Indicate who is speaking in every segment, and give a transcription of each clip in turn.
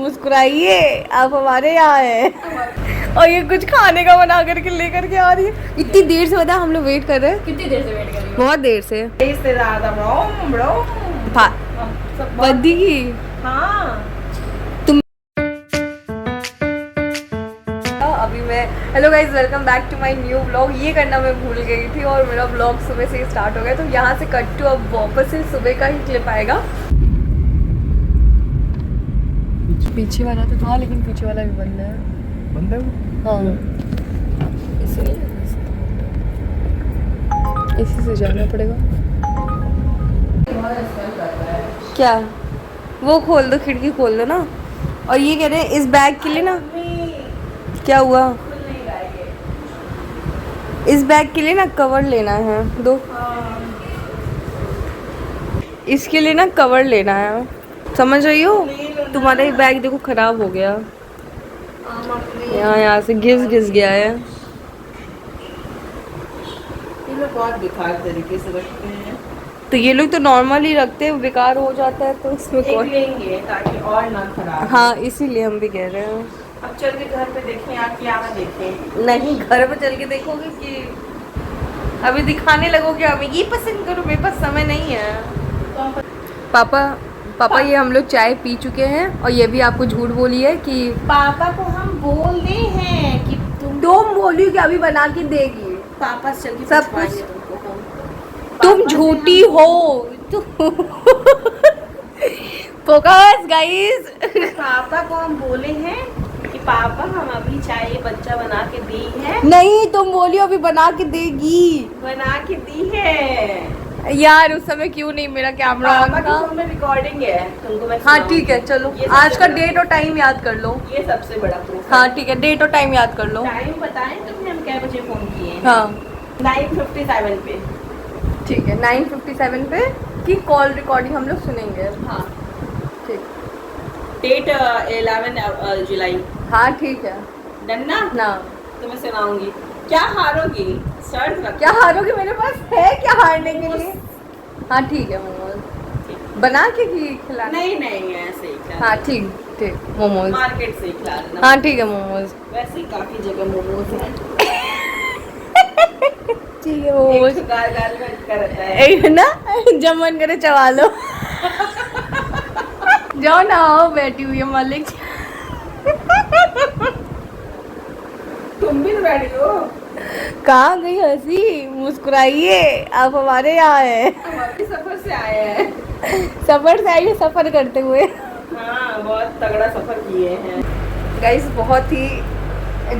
Speaker 1: मुस्कुराइए, आप हमारे यहाँ हैं। और ये कुछ खाने का बना करके लेकर के आ रही है। इतनी देर से, बता हम लोग वेट कर रहे हैं।
Speaker 2: कितनी देर से वेट कर रही हो?
Speaker 1: बहुत देर से।
Speaker 2: इससे ज्यादा
Speaker 1: बद्दी की।
Speaker 2: हाँ
Speaker 1: तुम अभी मैं hello guys, welcome back to my new vlog. ये करना मैं भूल गई थी और मेरा व्लॉग सुबह से ही स्टार्ट हो गया, तो यहाँ से कट टू अब वापस से सुबह का ही क्लिप आएगा। पीछे वाला तो था, लेकिन पीछे वाला भी बंद है।
Speaker 3: बंद है?
Speaker 1: हाँ, इसलिए इसी से जाना पड़ेगा। क्या? वो खोल दो, खिड़की खोल दो ना। और ये कह रहे हैं इस बैग के लिए ना, क्या हुआ? इस बैग के लिए ना कवर लेना है दो। इसके लिए ना कवर लेना है, समझ रही हो? तुम्हारा ही बैग देखो खराब हो गया, यहाँ से घिस गया है।
Speaker 2: ये लोग बहुत बेकार तरीके से रखते हैं।
Speaker 1: तो ये लोग तो नॉर्मल ही रखते हैं, बेकार हो जाता है तो इसमें
Speaker 2: एक लेंगे ताकि और ना खराब।
Speaker 1: हाँ, इसीलिए हम भी कह रहे हैं।
Speaker 2: अब चल के घर पे देखें, आप यहाँ देखें।
Speaker 1: नहीं, घर पे चल के देखोगे कि अभी दिखाने लगोगे हमें ये पसंद करो? मेरे पास समय नहीं है। पापा ये हम लोग चाय पी चुके हैं और ये भी आपको झूठ बोली है कि
Speaker 2: पापा को हम बोल दे हैं कि
Speaker 1: तुम बोली कि अभी बना के देगी।
Speaker 2: पापा से चल के
Speaker 1: सब
Speaker 2: पूछवाएंगे
Speaker 1: कुछ
Speaker 2: तुमको हम।
Speaker 1: तुम
Speaker 2: पापा से
Speaker 1: झूठी हो। Focus guys.
Speaker 2: पापा को हम बोले हैं कि पापा हम अभी चाय बच्चा बना के दी है।
Speaker 1: नहीं, तुम बोली अभी बना के देगी।
Speaker 2: बना के दी है
Speaker 1: यार उस समय क्यों नहीं मेरा कैमरा ऑन
Speaker 2: पापा
Speaker 1: था?
Speaker 2: की फोन में रिकॉर्डिंग है, तुमको मैं
Speaker 1: हाँ
Speaker 2: सुनाऊंगी।
Speaker 1: ठीक है, चलो
Speaker 2: ये
Speaker 1: आज
Speaker 2: सबसे
Speaker 1: का
Speaker 2: बड़ा-
Speaker 1: डेट और टाइम याद कर लो।
Speaker 2: ये सबसे बड़ा प्रूफ
Speaker 1: हाँ ठीक है, डेट और टाइम याद कर लो।
Speaker 2: टाइम बताएं तुमने हम क्या बजे फोन किए हैं?
Speaker 1: हाँ
Speaker 2: 9:57 पे।
Speaker 1: ठीक है, 9:57 पे की कॉल रिकॉर्डिंग हम लोग सुनेंगे।
Speaker 2: हाँ
Speaker 1: ठीक।
Speaker 2: डेट 11 जुलाई।
Speaker 1: हाँ ठीक है
Speaker 2: डन ना?
Speaker 1: ना।
Speaker 2: तो मैं सुनाऊंगी। क्या हारोगी? शर्त रख।
Speaker 1: क्या हारोगे? मेरे पास है क्या हारने के लिए? हाँ ठीक है, मोमोज बना के खिलाना।
Speaker 2: नहीं नहीं ऐसे ही खिला।
Speaker 1: हाँ ठीक ठीक, मोमोज।
Speaker 2: मार्केट से ही खिला देना।
Speaker 1: हाँ ठीक है, मोमोज।
Speaker 2: वैसे ही काफी जगह मोमोज है।
Speaker 1: ठीक है, मोमोज।
Speaker 2: एक गाल गाल में अटका रहता है।
Speaker 1: एक ना, जब मन करे चबा लो। जाओ ना, आओ बैठी हुई है मालिक।
Speaker 2: तुम भी तो बैठी हो।
Speaker 1: कहाँ गई हंसी? मुस्कुराइए, आप हमारे यहाँ हैं।
Speaker 2: हम अभी सफर से आए हैं।
Speaker 1: सफर से आइए, सफर करते हुए।
Speaker 2: हाँ बहुत तगड़ा सफर किए हैं।
Speaker 1: गाइस बहुत ही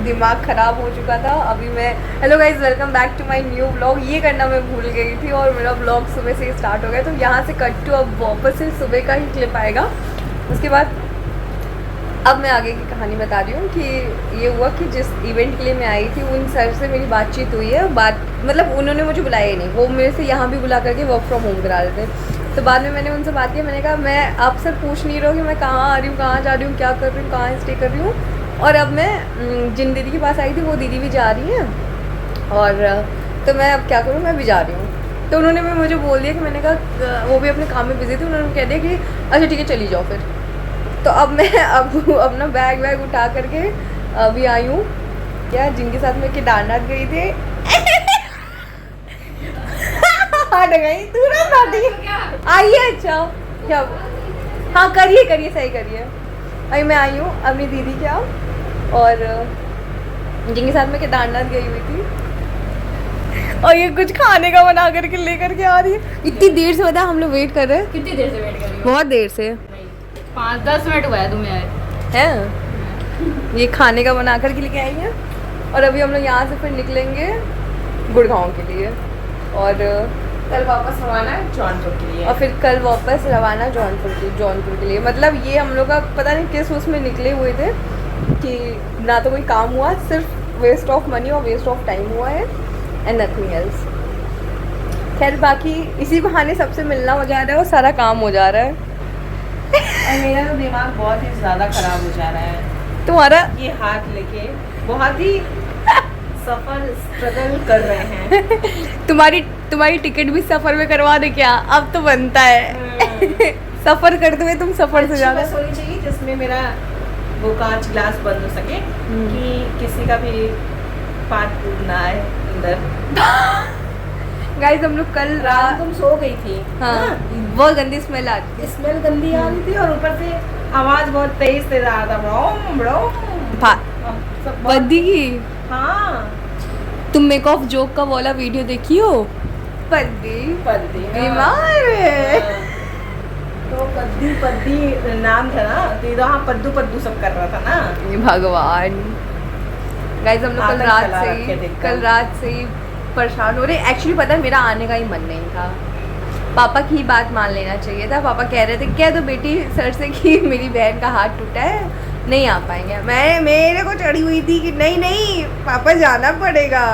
Speaker 1: दिमाग खराब हो चुका था। अभी मैं hello guys, welcome back to my new vlog. ये करना मैं भूल गई थी और मेरा व्लॉग सुबह से ही स्टार्ट हो गया, तो यहाँ से कट टू अब वापस से सुबह का ही क्लिप आएगा। उसके बाद अब मैं आगे की कहानी बता रही हूँ कि ये हुआ कि जिस इवेंट के लिए मैं आई थी उन सर से मेरी बातचीत हुई है। मतलब उन्होंने मुझे बुलाया ही नहीं, वो मेरे से यहाँ भी बुला करके वर्क फ्रॉम होम करा रहे थे। तो बाद में मैंने उनसे बात की, मैंने कहा मैं आपसे पूछ नहीं रहा हूँ कि मैं कहाँ आ रही हूँ, कहाँ जा रही हूँ, क्या कर रही हूँ, कहाँ स्टे कर रही हूँ। और अब मैं जिन दीदी के पास आई थी वो दीदी भी जा रही हैं, और तो मैं अब क्या करूँ, मैं भी जा रही हूँ। तो उन्होंने मुझे बोल दिया कि, मैंने कहा वो भी अपने काम में बिजी थे, उन्होंने कह दिया कि अच्छा ठीक है चली जाओ फिर। तो अब मैं अपना बैग उठा करके अभी आई हूँ। क्या जिनके साथ मैं केदारनाथ गई थी हट गई तू ना आइए। अच्छा क्या? हाँ करिए सही करिए। अभी मैं आई हूँ अपनी दीदी के यहाँ, और जिनके साथ मैं केदारनाथ गई हुई थी, और ये कुछ खाने का बना करके लेकर के आ रही है। इतनी देर से, बता हम लोग वेट कर रहे हैं।
Speaker 2: कितनी देर से वेट कर रही हो?
Speaker 1: बहुत देर से।
Speaker 2: 5-10 मिनट हुआ है तुम्हें आए
Speaker 1: हैं। ये खाने का बना कर के लेके आई हैं, और अभी हम लोग यहाँ से फिर निकलेंगे गुड़गांव के लिए, और
Speaker 2: कल वापस रवाना है जौनपुर के लिए।
Speaker 1: और फिर कल वापस रवाना जौनपुर के लिए। मतलब ये हम लोग का पता नहीं किस उसमें निकले हुए थे कि ना तो कोई काम हुआ, सिर्फ वेस्ट ऑफ मनी और वेस्ट ऑफ टाइम हुआ है, एंड नथिंग एल्स। खैर बाकी इसी बहाने सबसे मिलना हो जा रहा है और सारा काम हो जा रहा है।
Speaker 2: और मेरा तो दिमाग बहुत ही ज़्यादा ख़राब हो जा रहा है।
Speaker 1: तुम्हारा
Speaker 2: ये हाथ लेके बहुत ही सफ़र स्ट्रगल कर रहे हैं।
Speaker 1: तुम्हारी टिकट भी सफर में करवा दे क्या? अब तो बनता है। सफर करते हुए तुम सफर से
Speaker 2: अच्छी
Speaker 1: ज्यादा
Speaker 2: बस होनी चाहिए जिसमें मेरा वो कांच ग्लास बंद हो सके कि किसी का भी पार्ट टूट ना आए अंदर।
Speaker 1: गाइस हम लोग कल
Speaker 2: रात
Speaker 1: रात
Speaker 2: तुम सो गई थी।
Speaker 1: हाँ बहुत गंदी स्मेल आती है।
Speaker 2: स्मेल गंदी आ रही थी और ऊपर से आवाज बहुत तेज तेज आ रहा था, ब्रोम ब्रोम। सब बहुत-
Speaker 1: बद्दी की
Speaker 2: हाँ
Speaker 1: तुम मेक ऑफ जोक का वाला वीडियो देखी हो? पद्दी
Speaker 2: पद्दी
Speaker 1: बीमार है।
Speaker 2: तो पद्दी पद्दी नाम था ना, तो हाँ पद्दू पद्दू सब कर रहा था ना।
Speaker 1: ये भगवान। गाइस हम लोग
Speaker 2: आतंक चला रखे देखकर।
Speaker 1: कल रात से ही परेशान हो रहे। एक्चुअली पता है मेरा आने का ही मन नहीं था। पापा की ही बात मान लेना चाहिए था। पापा कह रहे थे क्या तो बेटी सर से कि मेरी बहन का हाथ टूटा है नहीं आ पाएंगे। मैं मेरे को चढ़ी हुई थी कि नहीं नहीं पापा जाना पड़ेगा।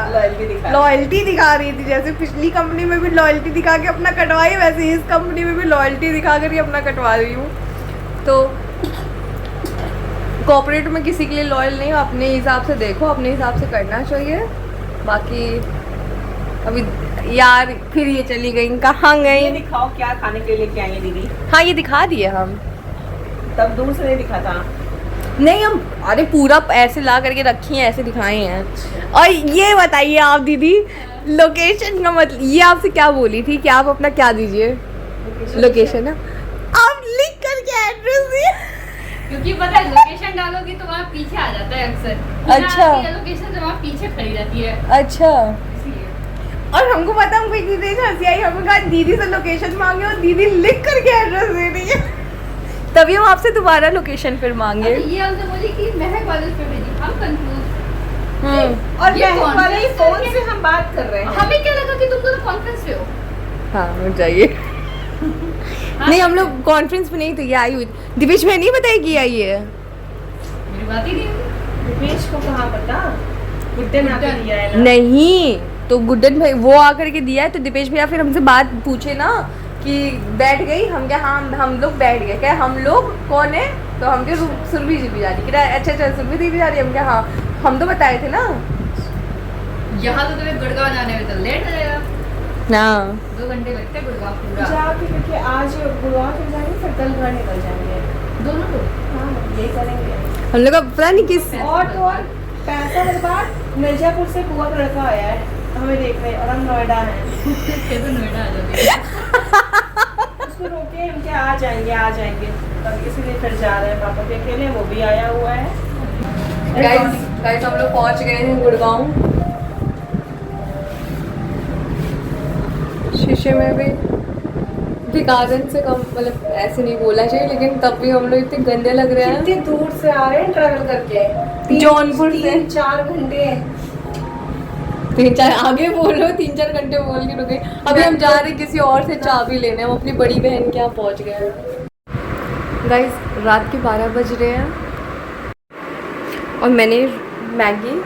Speaker 1: लॉयल्टी दिखा रही थी, जैसे पिछली कंपनी में भी लॉयल्टी दिखा के अपना कटवाई वैसे इस कंपनी में भी लॉयल्टी दिखा कर ही अपना कटवा रही हूँ। तो कॉर्पोरेट में किसी के लिए लॉयल नहीं हो, अपने हिसाब से देखो, अपने हिसाब से करना चाहिए। बाकी अभी यार फिर ये चली गई, कहाँ
Speaker 2: ये
Speaker 1: गई?
Speaker 2: दिखाओ क्या खाने के लिए क्या है दीदी।
Speaker 1: हाँ ये दिखा दिए हम।
Speaker 2: तब दूर से नहीं दिखा था।
Speaker 1: नहीं हम अरे पूरा ऐसे ला करके रखी हैं, ऐसे दिखाए हैं। और ये बताइए आप दीदी लोकेशन का मतलब ये आपसे क्या बोली थी कि आप अपना क्या दीजिए लोकेशन है आप लिख करके एड्रेस दिए।
Speaker 3: क्योंकि पता है लोकेशन डालोगी तो वहाँ पीछे आ जाता है अक्सर।
Speaker 1: अच्छा।
Speaker 3: लोकेशन तो वहाँ पीछे खड़ी रहती है
Speaker 1: अच्छा
Speaker 3: इसलिए।
Speaker 1: और हमको पता हमको इतनी देर हंसी आई, हमने कहा दीदी से लोकेशन मांगे और दीदी लिख करके एड्रेस दे रही है। तभी हम आपसे दोबारा लोकेशन फिर मांगे।
Speaker 3: अच्छा, ये हमसे बोली कि महक कॉलेज पे भेजी, हम कंफ्यूज।
Speaker 2: और
Speaker 3: ये
Speaker 2: महक वाले
Speaker 3: conference
Speaker 2: फोन
Speaker 3: करके-
Speaker 2: से हम बात कर रहे हैं।
Speaker 3: हमें क्या लगा कि तुम दोनों कॉन्फ्रेंस पे हो।
Speaker 1: हाँ मिल जाइए।
Speaker 3: हाँ,
Speaker 1: नहीं हम लोग कॉन्फ्रेंस में नहीं तो ये आई हुई दिवेश में नहीं बताई कि आई है।
Speaker 3: मेरी बात ही नहीं हुई।
Speaker 2: दिपेश को कहाँ पता, गुड्डे ने आके दिया है ना।
Speaker 1: नहीं तो गुड्डन भाई वो आकर के दिया है तो दीपेश भैया फिर हमसे बात पूछे ना कि बैठ गई। हम क्या हाँ हम लोग बैठ गए। क्या हम लोग कौन है? तो हम क्या सुरभि जी भी जा रही। क्या अच्छा अच्छा सुरभि दी भी जा रही। हम क्या हाँ हम तो बताए थे ना।
Speaker 3: यहाँ तो तुम्हें गुड़गांव जाने में तो लेट हो जाएगा,
Speaker 1: ना
Speaker 3: 2 घंटे लगते हैं गुड़गांव पूरा।
Speaker 2: जाके क्योंकि आज गुरुवार चल जाएंगे फिर कल घर निकल जाएंगे।
Speaker 3: दोनों को
Speaker 2: हाँ यही करेंगे।
Speaker 1: हम लोग का पता नहीं किस
Speaker 2: और तो और पैसा बर्बाद। मिर्जापुर से बुआ का लड़का आया है हमें देखने और हम नोएडा हैं।
Speaker 3: ये तो नोएडा आ जाओगे।
Speaker 2: उसको रोके हम क्या आ जाएंगे तब इसीलिए फिर जा रहे हैं पापा के अकेले, वो भी आया हुआ है।
Speaker 1: गाइस हम लोग पहुंच गए हैं गुड़गांव। शीशे में भी भिकाजन से कम मतलब ऐसे नहीं बोला चाहिए लेकिन तब भी हम लोग इतने गंदे लग रहे हैं।
Speaker 2: कितनी दूर से आ रहे हैं ट्रैवल करके,
Speaker 1: जौनपुर से
Speaker 2: 3-4 घंटे।
Speaker 1: 3-4 आगे बोलो 3-4 घंटे बोल के रुके। अभी हम जा रहे हैं किसी और से चाबी लेने। हम अपनी बड़ी बहन के यहाँ पहुँच गए हैं। गाइस रात के 12 बज रहे हैं और मैंने मैगी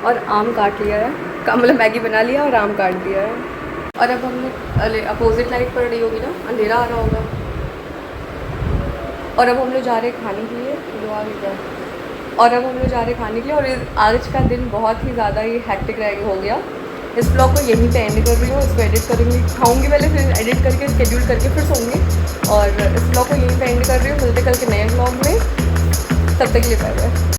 Speaker 1: और आम काट लिया है। मतलब मैगी बना लिया और आम काट दिया है। और अब हम लोग अरे अपोजिट लाइट पड़ रही होगी ना, अंधेरा आ रहा होगा। और अब हम लोग जा रहे हैं खाने के लिए जो आगे क्या। और अब हम लोग जा रहे हैं खाने के लिए और आज का दिन बहुत ही ज़्यादा ही हैक्टिक रह हो गया। इस ब्लॉग को यहीं पे एंड कर रही हूँ। इसको एडिट करूँगी, खाऊंगी पहले फिर एडिट करके शेड्यूल करके फिर सोऊंगी। और इस ब्लॉग को यहीं पे एंड कर रही हूँ। मिलते कल के नए ब्लॉग में, तब तक के लिए बाय बाय।